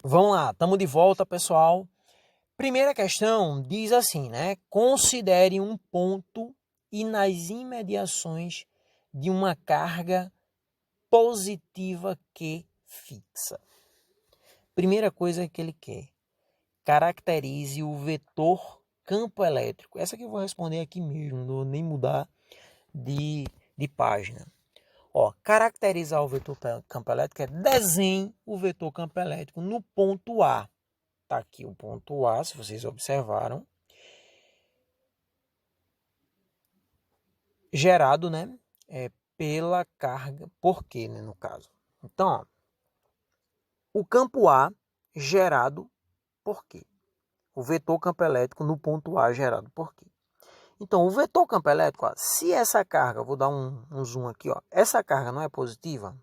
Vamos lá, estamos de volta, pessoal. Primeira questão diz assim, né? Considere um ponto e nas imediações de uma carga positiva que fixa. Primeira coisa que ele quer, caracterize o vetor campo elétrico. Essa que eu vou responder aqui mesmo, não vou nem mudar de página. Ó, caracterizar o vetor campo elétrico é desenhe o vetor campo elétrico no ponto A. Tá aqui o ponto A, se vocês observaram. Gerado, né? Pela carga, por quê, né, no caso? Então, ó, o campo A gerado por quê? O vetor campo elétrico no ponto A gerado por quê? Então, o vetor campo elétrico, ó, se essa carga, vou dar um zoom aqui, ó, essa carga não é positiva,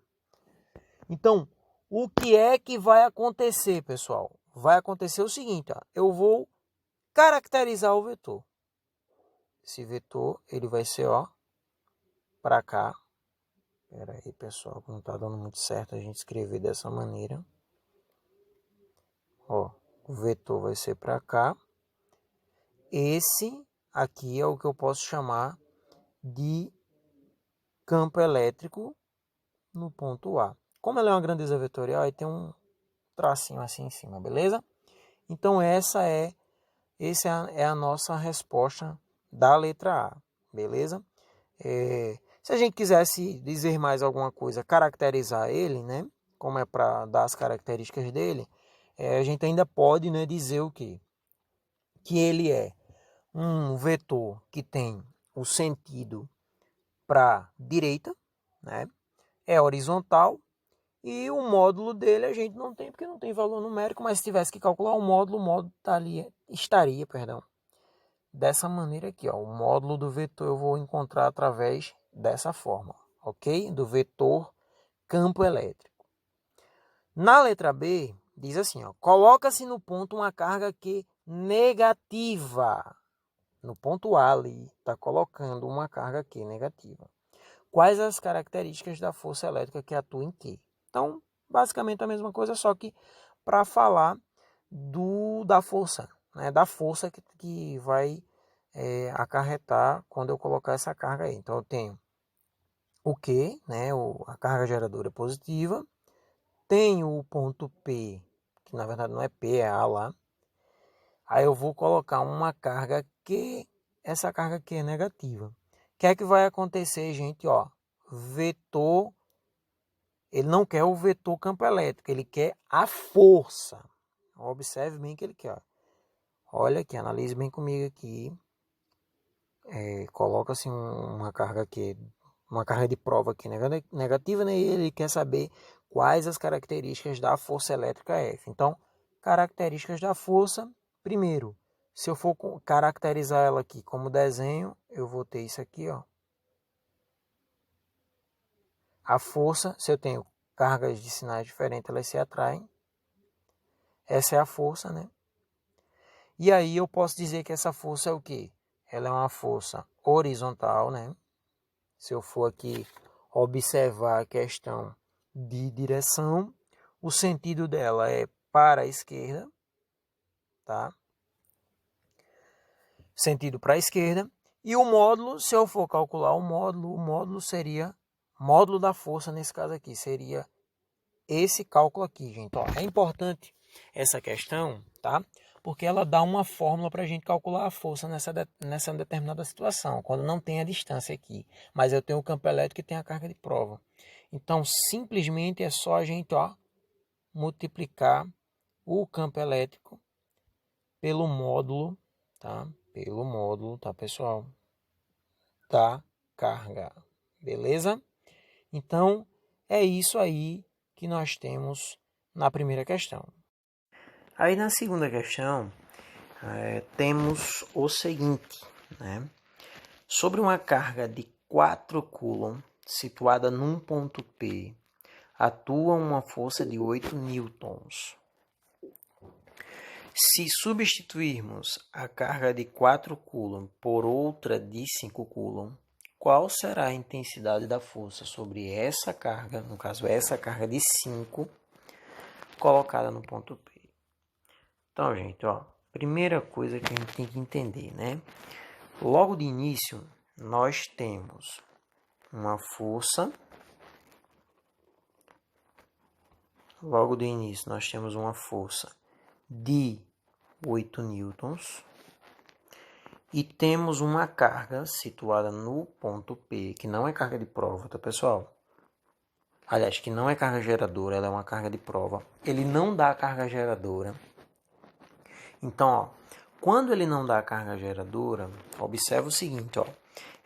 então, o que é que vai acontecer, pessoal? Vai acontecer o seguinte, ó, eu vou caracterizar o vetor. Esse vetor, ele vai ser, ó, para cá. Espera aí, pessoal, não está dando muito certo a gente escrever dessa maneira. Ó, o vetor vai ser para cá. Esse aqui é o que eu posso chamar de campo elétrico no ponto A. Como ela é uma grandeza vetorial, aí tem um tracinho assim em cima, beleza? Então essa é a nossa resposta da letra A, beleza? Se a gente quisesse dizer mais alguma coisa, caracterizar ele, né? Como é para dar as características dele, a gente ainda pode, né, dizer o quê? Que ele é um vetor que tem o sentido para direita, né? É horizontal e o módulo dele a gente não tem porque não tem valor numérico, mas se tivesse que calcular o módulo estaria, perdão, dessa maneira aqui, ó. O módulo do vetor eu vou encontrar através dessa forma, ok? Do vetor campo elétrico. Na letra B, diz assim, ó, coloca-se no ponto uma carga Q negativa. No ponto A ali, está colocando uma carga Q negativa. Quais as características da força elétrica que atua em Q? Então, basicamente a mesma coisa, só que para falar da força, né? Da força que vai acarretar quando eu colocar essa carga aí. Então, eu tenho o Q, né? A carga geradora positiva. Tenho o ponto P, que na verdade não é P, é A lá. Aí eu vou colocar uma carga Q, essa carga Q é negativa. O que é que vai acontecer, gente? Ó, vetor, ele não quer o vetor campo elétrico, ele quer a força. Observe bem o que ele quer. Ó. Olha aqui, analise bem comigo aqui. Coloca-se uma carga aqui, uma carga de prova aqui negativa, né? E ele quer saber quais as características da força elétrica F. Então, características da força, primeiro, se eu for caracterizar ela aqui como desenho, eu vou ter isso aqui, ó. A força, se eu tenho cargas de sinais diferentes, elas se atraem. Essa é a força, né? E aí eu posso dizer que essa força é o quê? Ela é uma força horizontal, né? Se eu for aqui observar a questão de direção, o sentido dela é para a esquerda, tá? Sentido para a esquerda. E o módulo, se eu for calcular o módulo seria, módulo da força nesse caso aqui, seria esse cálculo aqui, gente. Ó, é importante essa questão, tá? Porque ela dá uma fórmula para a gente calcular a força nessa determinada situação, quando não tem a distância aqui. Mas eu tenho o campo elétrico e tenho a carga de prova. Então, simplesmente é só a gente, ó, multiplicar o campo elétrico pelo módulo, tá? Pelo módulo, tá, pessoal? Da carga, beleza? Então, é isso aí que nós temos na primeira questão. Aí na segunda questão, temos o seguinte, né? Sobre uma carga de 4 coulomb situada num ponto P, atua uma força de 8 newtons. Se substituirmos a carga de 4 coulomb por outra de 5 coulomb, qual será a intensidade da força sobre essa carga, no caso essa carga de 5, colocada no ponto P. Então, gente, ó, primeira coisa que a gente tem que entender, né? Logo de início, nós temos uma força. Logo de início, nós temos uma força de 8 newtons. E temos uma carga situada no ponto P, que não é carga de prova, tá, pessoal? Aliás, que não é carga geradora, ela é uma carga de prova. Ele não dá carga geradora. Então, ó, quando ele não dá carga geradora, observa o seguinte, ó.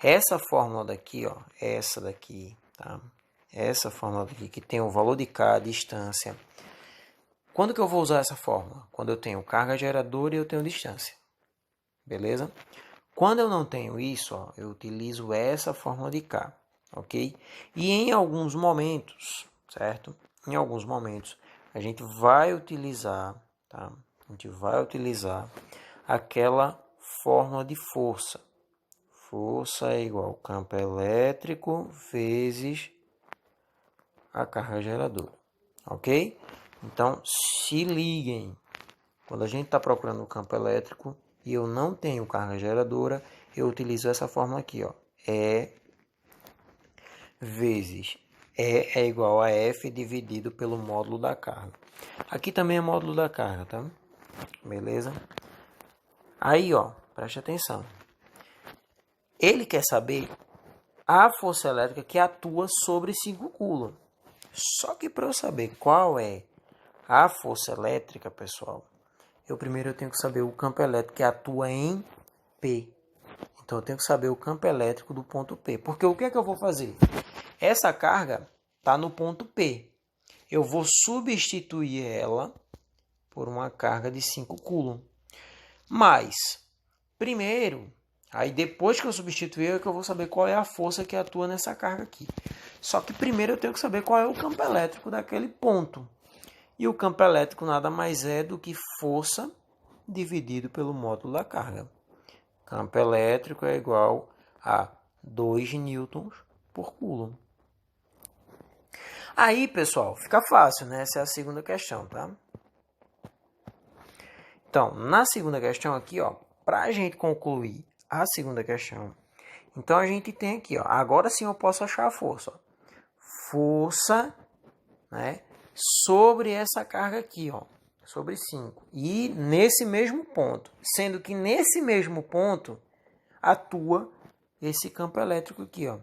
Essa fórmula daqui, ó, essa daqui, tá? Essa fórmula daqui que tem o valor de K, a distância. Quando que eu vou usar essa fórmula? Quando eu tenho carga geradora e eu tenho distância. Beleza? Quando eu não tenho isso, ó, eu utilizo essa fórmula de K, ok? E em alguns momentos, certo? Em alguns momentos, a gente vai utilizar, tá? A gente vai utilizar aquela fórmula de força. Força é igual ao campo elétrico vezes a carga geradora, ok? Então, se liguem. Quando a gente está procurando o campo elétrico e eu não tenho carga geradora, eu utilizo essa fórmula aqui, ó. E vezes E é igual a F dividido pelo módulo da carga. Aqui também é módulo da carga, tá? Beleza? Aí, ó, preste atenção. Ele quer saber a força elétrica que atua sobre 5 coulombs. Só que para eu saber qual é a força elétrica, pessoal, primeiro eu tenho que saber o campo elétrico que atua em P. Então eu tenho que saber o campo elétrico do ponto P. Porque o que é que eu vou fazer? Essa carga está no ponto P. Eu vou substituir ela por uma carga de 5 coulombs. Mas, primeiro, aí depois que eu substituir, é que eu vou saber qual é a força que atua nessa carga aqui. Só que primeiro eu tenho que saber qual é o campo elétrico daquele ponto. E o campo elétrico nada mais é do que força dividido pelo módulo da carga. Campo elétrico é igual a 2 newtons por coulomb. Aí, pessoal, fica fácil, né? Essa é a segunda questão, tá? Então, na segunda questão aqui, ó, para a gente concluir a segunda questão, então a gente tem aqui, ó, agora sim eu posso achar a força. Ó. Força, né, sobre essa carga aqui, ó, sobre 5. E nesse mesmo ponto, sendo que nesse mesmo ponto atua esse campo elétrico aqui, ó.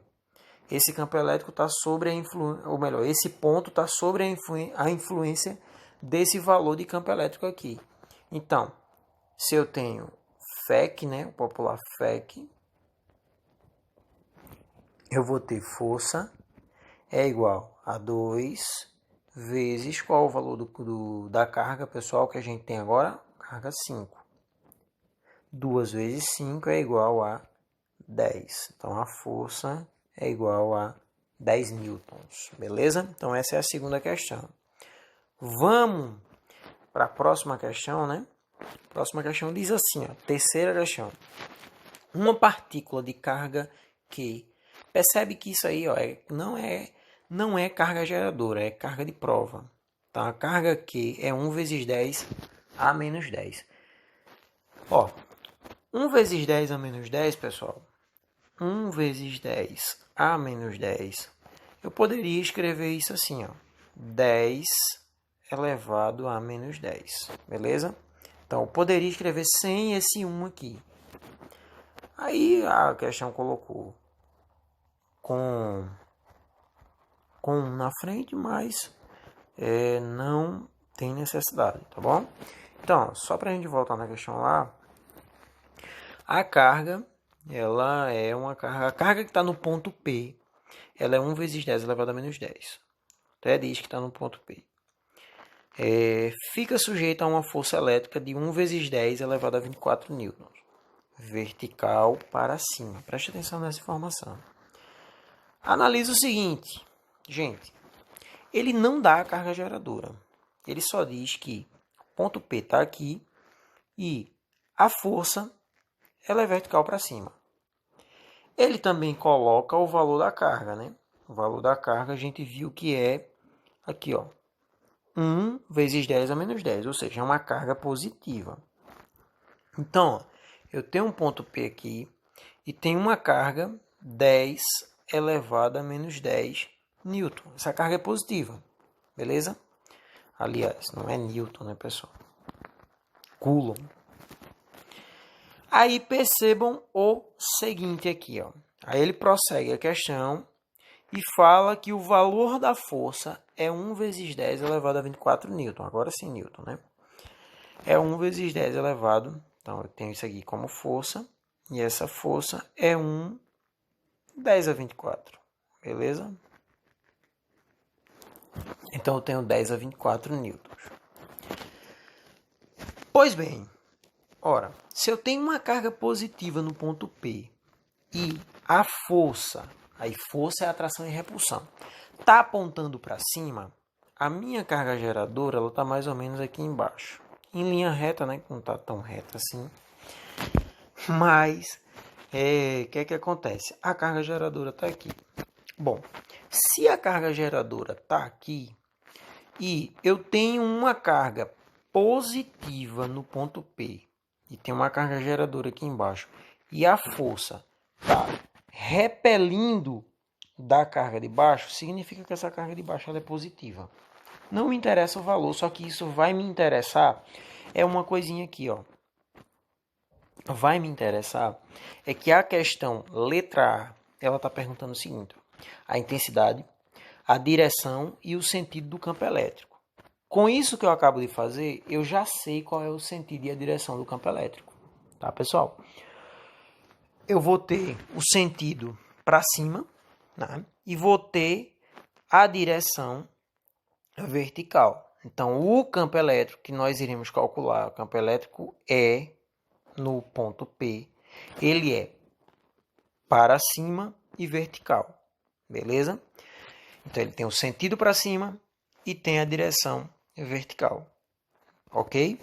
Esse campo elétrico está sobre a influência, ou melhor, esse ponto está sobre a influência desse valor de campo elétrico aqui. Então, se eu tenho FEC, né, o popular FEC, eu vou ter força é igual a 2 vezes qual é o valor da carga, pessoal, que a gente tem agora? Carga 5. 2 vezes 5 é igual a 10. Então, a força é igual a 10 newtons, beleza? Então, essa é a segunda questão. Vamos para a próxima questão, né? A próxima questão diz assim, ó, terceira questão. Uma partícula de carga Q. Percebe que isso aí, ó, não é carga geradora, é carga de prova. Então, a carga Q é 1 vezes 10 a menos 10. Ó, 1 vezes 10 a menos 10, pessoal, 1 vezes 10 a menos 10, eu poderia escrever isso assim, ó, 10 elevado a menos 10, beleza? Então, eu poderia escrever sem esse 1 aqui. Aí, a questão colocou com 1 na frente, mas não tem necessidade, tá bom? Então, só para a gente voltar na questão lá, a carga, ela é uma carga, a carga que está no ponto P, ela é 1 vezes 10 elevado a menos 10. Até diz que está no ponto P. Fica sujeita a uma força elétrica de 1 vezes 10 elevado a 24 newtons. Vertical para cima. Preste atenção nessa informação. Analisa o seguinte, gente. Ele não dá a carga geradora. Ele só diz que o ponto P está aqui e a força ela é vertical para cima. Ele também coloca o valor da carga, né? O valor da carga a gente viu que é aqui, ó, 1 vezes 10 a menos 10, ou seja, é uma carga positiva. Então, ó, eu tenho um ponto P aqui e tenho uma carga 10 elevado a menos 10 newton. Essa carga é positiva, beleza? Aliás, não é newton, né, pessoal? Coulomb. Aí percebam o seguinte aqui, ó. Aí ele prossegue a questão e fala que o valor da força é 1 vezes 10 elevado a 24 newton. Agora sim, newton, né? É 1 vezes 10 elevado. Então, eu tenho isso aqui como força. E essa força é 1 10 a 24. Beleza? Então, eu tenho 10 a 24 newtons. Pois bem, ora, se eu tenho uma carga positiva no ponto P e a força, aí força é atração e repulsão, está apontando para cima, a minha carga geradora ela está mais ou menos aqui embaixo. Em linha reta, né? Não está tão reta assim. Mas, o que é que acontece? A carga geradora está aqui. Bom, se a carga geradora está aqui e eu tenho uma carga positiva no ponto P e tem uma carga geradora aqui embaixo e a força está repelindo da carga de baixo, significa que essa carga de baixo ela é positiva. Não me interessa o valor, só que isso vai me interessar é uma coisinha aqui, ó. Vai me interessar é que a questão letra A, ela está perguntando o seguinte: a intensidade, a direção e o sentido do campo elétrico. Com isso que eu acabo de fazer, eu já sei qual é o sentido e a direção do campo elétrico. Tá, pessoal? Eu vou ter o sentido para cima, né? E vou ter a direção vertical. Então, o campo elétrico que nós iremos calcular, o campo elétrico é no ponto P, ele é para cima e vertical, beleza? Então, ele tem o sentido para cima e tem a direção vertical, ok?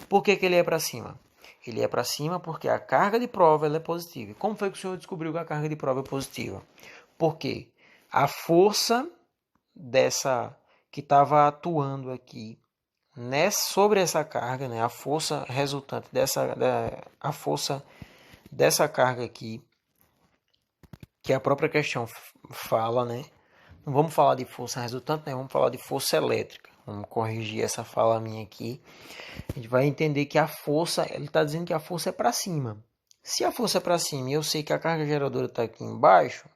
Por que ele é para cima? Ele é para cima porque a carga de prova ela é positiva. Como foi que o senhor descobriu que a carga de prova é positiva? Porque a força dessa que estava atuando aqui sobre essa carga, né, a força resultante a força dessa carga aqui, que a própria questão fala, né? Não vamos falar de força resultante, né? Vamos falar de força elétrica. Vamos corrigir essa fala minha aqui. A gente vai entender que a força, ele está dizendo que a força é para cima. Se a força é para cima e eu sei que a carga geradora está aqui embaixo,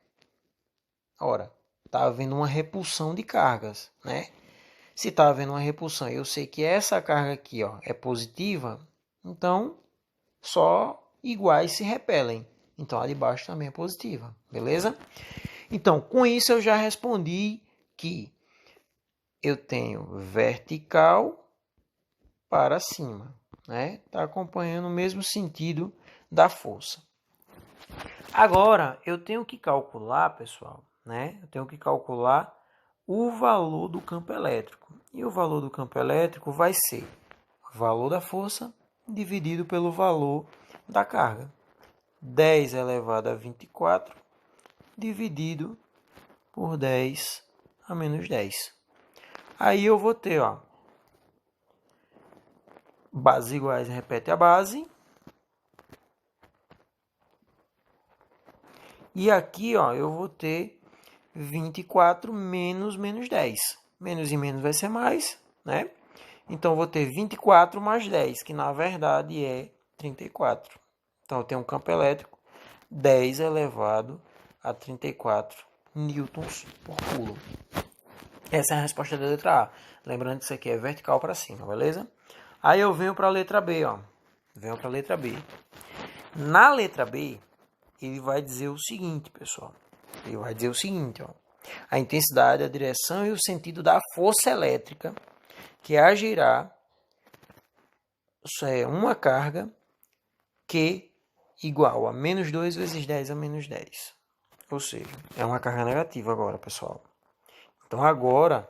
ora, está havendo uma repulsão de cargas, né? Se está havendo uma repulsão e eu sei que essa carga aqui, ó, é positiva, então só iguais se repelem. Então a de baixo também é positiva, beleza? Então, com isso eu já respondi que eu tenho vertical para cima, né? Está acompanhando o mesmo sentido da força. Agora, eu tenho que calcular, pessoal, né? Eu tenho que calcular o valor do campo elétrico. E o valor do campo elétrico vai ser o valor da força dividido pelo valor da carga. 10 elevado a 24 dividido por 10 a menos 10. Aí eu vou ter, ó, bases iguais, repete a base. E aqui, ó, eu vou ter 24 menos 10. Menos e menos vai ser mais, né? Então, eu vou ter 24 mais 10, que na verdade é 34. Então, eu tenho um campo elétrico 10 elevado a 34 newtons por coulomb. Essa é a resposta da letra A. Lembrando que isso aqui é vertical para cima, beleza? Aí eu venho para a letra B, ó. Venho para a letra B. Na letra B, ele vai dizer o seguinte, pessoal. Ele vai dizer o seguinte, ó. A intensidade, a direção e o sentido da força elétrica que agirá uma carga Q igual a menos 2 vezes 10 a menos 10. Ou seja, é uma carga negativa agora, pessoal. Então, agora,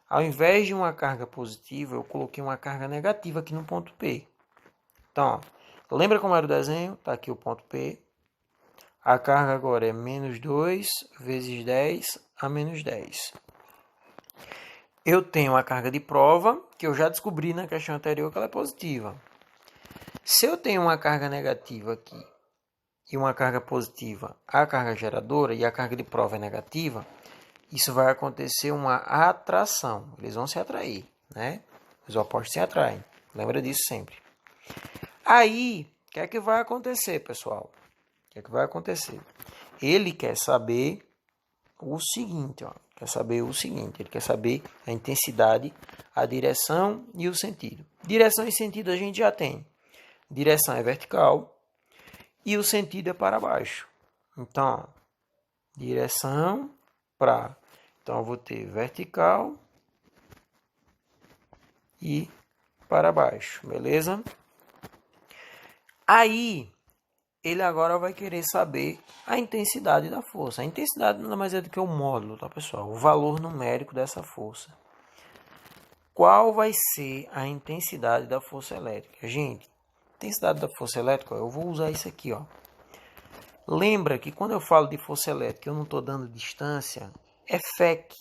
ao invés de uma carga positiva, eu coloquei uma carga negativa aqui no ponto P. Então, ó, lembra como era o desenho? Está aqui o ponto P. A carga agora é menos 2 vezes 10 a menos 10. eu tenho a carga de prova, que eu já descobri na questão anterior que ela é positiva. Se eu tenho uma carga negativa aqui e uma carga positiva, a carga geradora, e a carga de prova é negativa, isso vai acontecer uma atração. Eles vão se atrair, né? Os opostos se atraem. Lembra disso sempre. Aí, o que é que vai acontecer, pessoal? O que é que vai acontecer? Ele quer saber o seguinte, ó. Ele quer saber a intensidade, a direção e o sentido. Direção e sentido a gente já tem. Direção é vertical e o sentido é para baixo. Então, ó, direção para. Então, eu vou ter vertical e para baixo, beleza? Aí, ele agora vai querer saber a intensidade da força. A intensidade nada mais é do que o módulo, tá, pessoal? O valor numérico dessa força. Qual vai ser a intensidade da força elétrica? Gente, intensidade da força elétrica, eu vou usar isso aqui, ó. Lembra que quando eu falo de força elétrica, eu não estou dando distância, é FEC,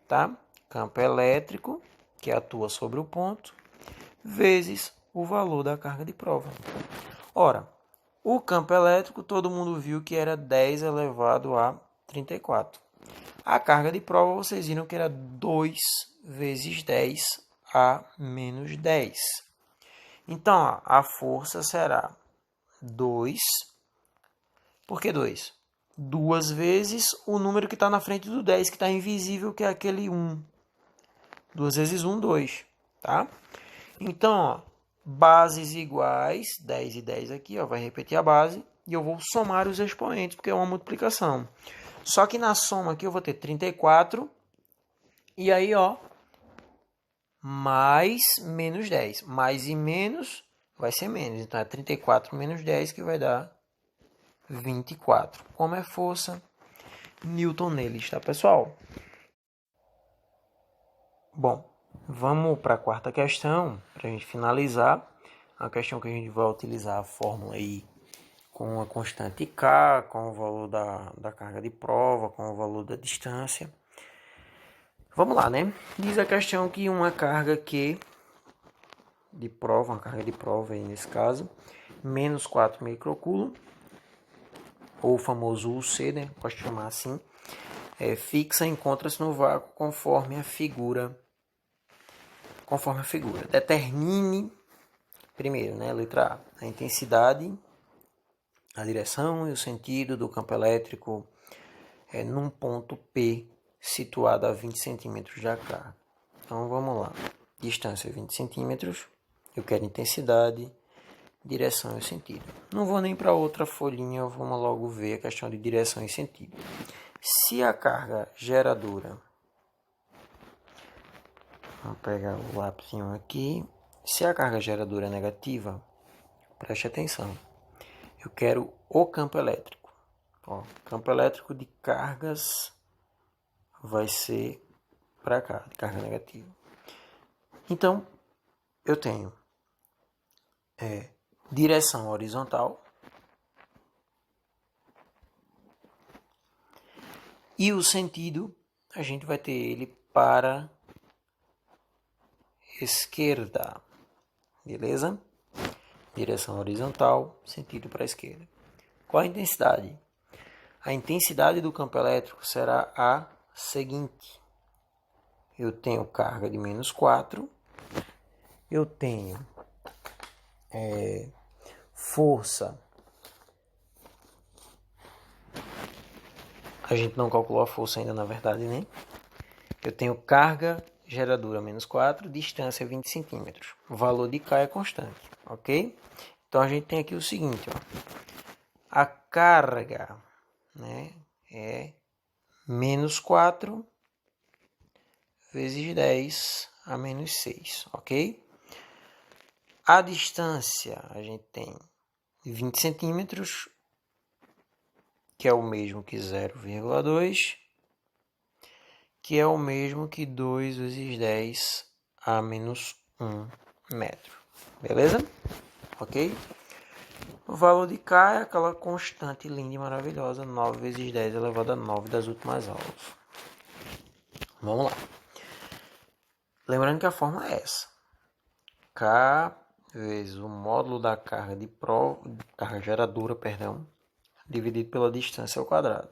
tá? Campo elétrico, que atua sobre o ponto, vezes o valor da carga de prova. Ora, o campo elétrico, todo mundo viu que era 10 elevado a 34. A carga de prova, vocês viram que era 2 vezes 10 a menos 10. Então, a força será 2. Por que 2? 2 vezes o número que está na frente do 10, que está invisível, que é aquele 1. 2 vezes 1, 2. Tá? Então, ó, bases iguais, 10 e 10 aqui, ó, vai repetir a base, e eu vou somar os expoentes, porque é uma multiplicação. Só que na soma aqui eu vou ter 34, e aí, ó, mais menos 10. Mais e menos vai ser menos, então é 34 menos 10 que vai dar 24. Como é força? Newton neles, tá, pessoal? Bom, vamos para a quarta questão, para a gente finalizar. A questão que a gente vai utilizar a fórmula aí com a constante K, com o valor da carga de prova, com o valor da distância. Vamos lá, né? Diz a questão que uma carga Q de prova, uma carga de prova aí nesse caso, menos 4 microcoulomb, ou o famoso UC, né? Posso chamar assim, fixa, encontra-se no vácuo conforme a figura. Determine, primeiro, né, letra A, a intensidade, a direção e o sentido do campo elétrico num ponto P situado a 20 centímetros da carga. Então vamos lá. Distância 20 centímetros, eu quero intensidade, direção e sentido. Não vou nem para outra folhinha, vamos logo ver a questão de direção e sentido. Se a carga geradora, vamos pegar o lápisinho aqui. Se a carga geradora é negativa, preste atenção. Eu quero o campo elétrico. Ó, campo elétrico de cargas vai ser para cá, de carga negativa. Então, eu tenho direção horizontal e o sentido, a gente vai ter ele para esquerda, beleza? Direção horizontal, sentido para a esquerda. Qual a intensidade? A intensidade do campo elétrico será a seguinte. Eu tenho carga de menos 4, eu tenho força. A gente não calculou a força ainda, na verdade, né? Eu tenho carga geradora menos 4, distância 20 centímetros. O valor de K é constante, ok? Então, a gente tem aqui o seguinte, ó. A carga, né, é menos 4 vezes 10 a menos 6, ok? A distância, a gente tem 20 centímetros, que é o mesmo que 0,2, que é o mesmo que 2 vezes 10 a menos 1 metro. Beleza? Ok? O valor de K é aquela constante linda e maravilhosa, 9 vezes 10 elevado a 9 das últimas aulas. Vamos lá. Lembrando que a fórmula é essa. K vezes o módulo da carga carga geradora, dividido pela distância ao quadrado.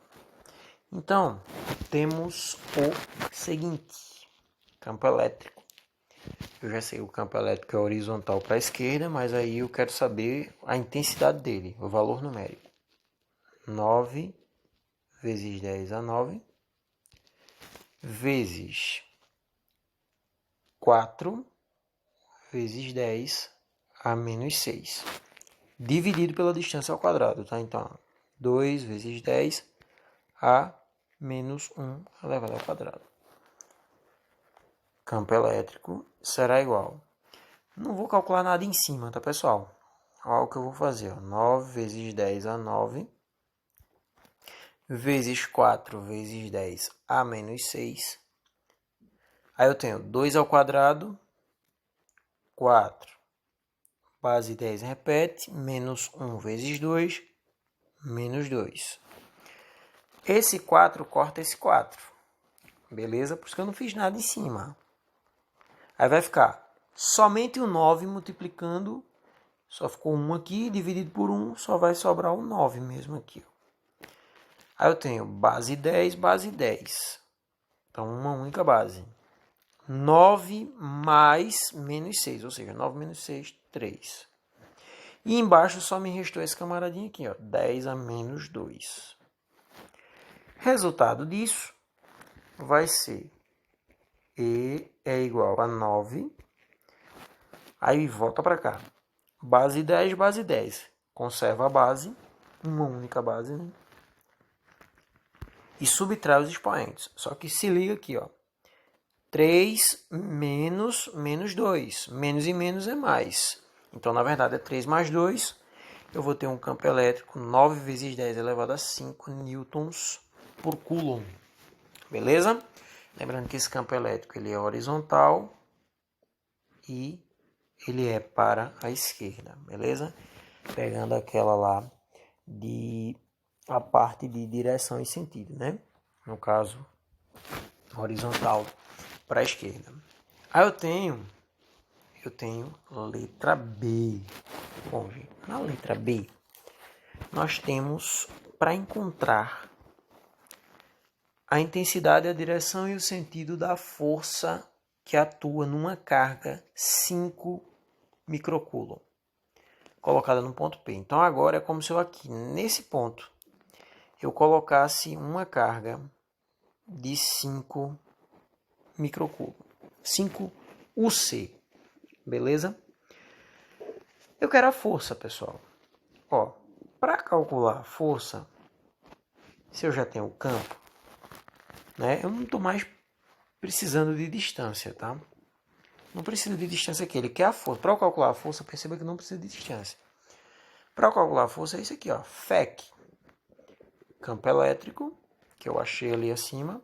Então, temos o seguinte, campo elétrico. Eu já sei, o campo elétrico é horizontal para a esquerda, mas aí eu quero saber a intensidade dele, o valor numérico. 9 vezes 10 a 9, vezes 4 vezes 10 a menos 6, dividido pela distância ao quadrado, tá? Então, 2 vezes 10 a menos 1 elevado ao quadrado. Campo elétrico será igual. Não vou calcular nada em cima, tá, pessoal? Olha o que eu vou fazer. 9 vezes 10 a 9, vezes 4 vezes 10 a menos 6. Aí eu tenho 2 ao quadrado, 4. Base 10 repete, menos 1 vezes 2, menos 2. Esse 4 corta esse 4. Beleza? Por isso que eu não fiz nada em cima. Aí vai ficar somente o 9 multiplicando. Só ficou 1 aqui, dividido por 1, só vai sobrar o 9 mesmo aqui. Aí eu tenho base 10, base 10. Então, uma única base. 9 mais menos 6, ou seja, 9 menos 6, 3. E embaixo só me restou esse camaradinho aqui, ó, 10 a menos 2. Resultado disso vai ser E é igual a 9. Aí volta para cá. Base 10, base 10. Conserva a base, uma única base, né? E subtrai os expoentes. Só que se liga aqui, ó. 3 menos 2. Menos e menos é mais. Então, na verdade, é 3 mais 2. Eu vou ter um campo elétrico 9 vezes 10 elevado a 5 newtons por coulomb. Beleza? Lembrando que esse campo elétrico ele é horizontal e ele é para a esquerda. Beleza? Pegando aquela lá de a parte de direção e sentido, né? No caso, horizontal para a esquerda. Aí eu tenho letra B. Bom, gente, na letra B, nós temos para encontrar a intensidade, a direção e o sentido da força que atua numa carga 5 microcoulomb, colocada no ponto P. Então agora é como se eu aqui, nesse ponto, eu colocasse uma carga de 5 microcoulomb. 5 UC. Beleza? Eu quero a força, pessoal. Ó, para calcular a força, se eu já tenho o campo, né? Eu não estou mais precisando de distância, tá? Não preciso de distância aqui, ele quer a força. Para eu calcular a força, perceba que não precisa de distância. Para calcular a força é isso aqui, ó, FEC, campo elétrico, que eu achei ali acima,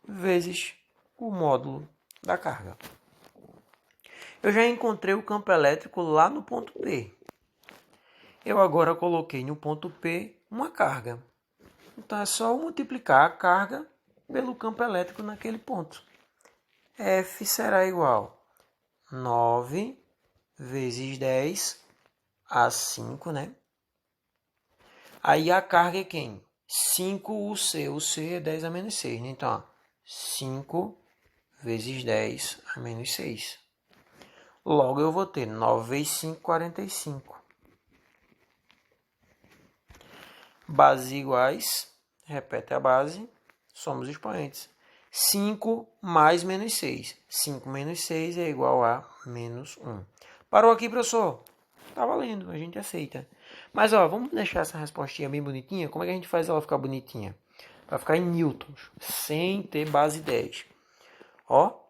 vezes o módulo da carga. Eu já encontrei o campo elétrico lá no ponto P. Eu agora coloquei no ponto P uma carga. Então é só multiplicar a carga pelo campo elétrico naquele ponto. F será igual a 9 vezes 10 a 5, né? Aí a carga é quem? 5 UC. UC é 10 a menos 6, né? Então, ó, 5 vezes 10 a menos 6. Logo, eu vou ter 9 vezes 5, 45. Bases iguais, repete a base, somos expoentes. 5 mais menos 6. 5 menos 6 é igual a menos 1. Parou aqui, professor? Tá valendo, a gente aceita. Mas, ó, vamos deixar essa respostinha bem bonitinha. Como é que a gente faz ela ficar bonitinha? Vai ficar em newtons, sem ter base 10. Ó,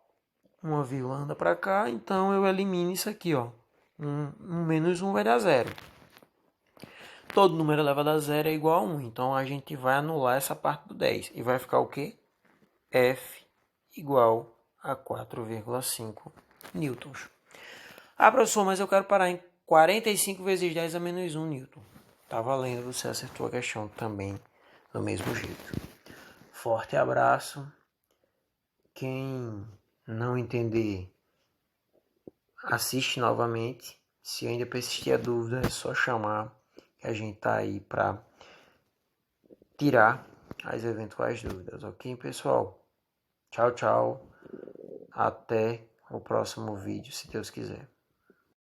uma vírgula anda para cá, então eu elimino isso aqui, ó. Menos 1 vai dar 0. Todo número elevado a 0 é igual a 1. Então, a gente vai anular essa parte do 10. E vai ficar o quê? F igual a 4,5 newtons. Ah, professor, mas eu quero parar em 45 vezes 10 a menos 1 newton. Tá valendo, você acertou a questão também do mesmo jeito. Forte abraço. Quem não entender, assiste novamente. Se ainda persistir a dúvida, é só chamar, que a gente tá aí para tirar as eventuais dúvidas, ok, pessoal? Tchau, tchau. Até o próximo vídeo, se Deus quiser.